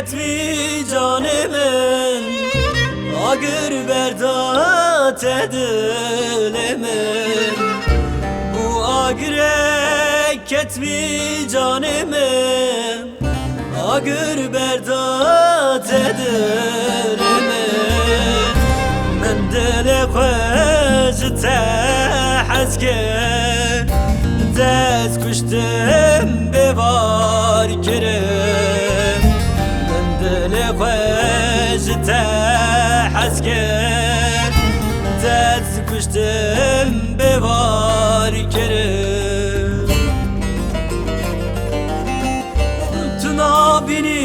ketmi canımın, agır berdat edilemin. Bu agire ketmi canımın, agır berdat edilemin. من دل خوش تحس که دست کشتم ببار کرم. من دل خوش تحس که دست کشتم ببار کرم. تنابینی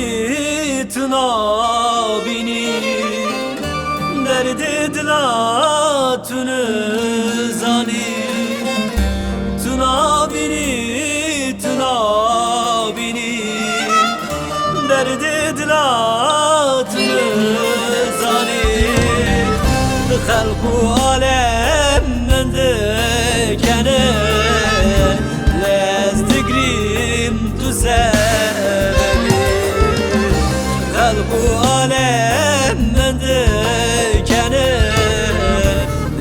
تنابینی درد دلاتونو زانی. تنابینی تنابینی درد دلاتونو زانی. خلق و عالم من دکنه لز دگریم تو سبی. خلق و عالم من دکنه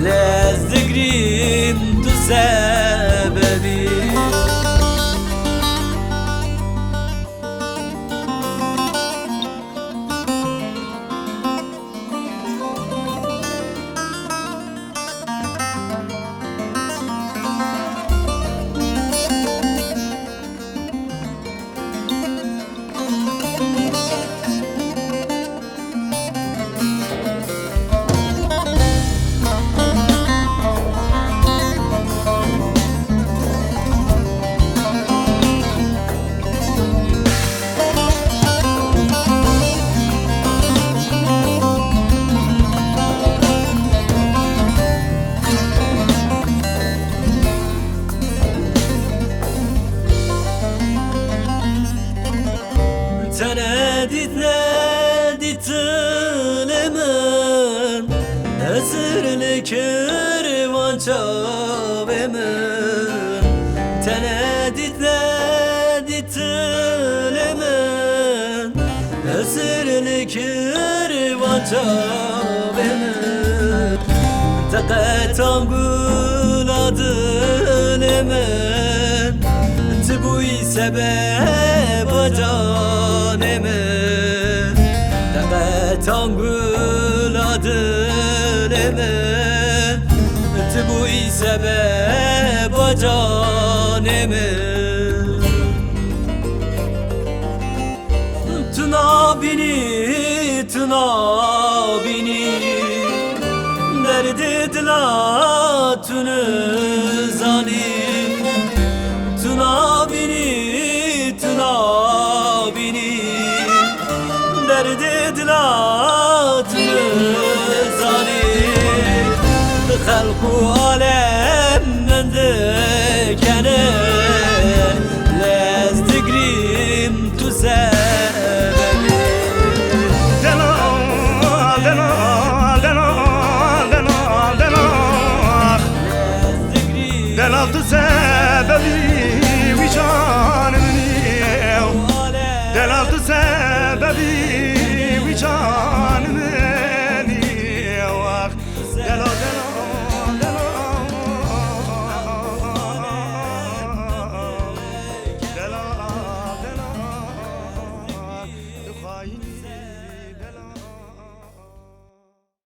لز دگریم تو سببی. تناديت ناديت لمن أسر الكروان شاب من. تناديت ناديت لمن أسر الكروان شاب من. تقطعم قولاد لمن تبوي سبب canımın. Taqatan guladılemin bu sebep canımın. Tunabini tunabini derdi dilatunu zani. Tunabini tunabini derdi dilatını zani. خلق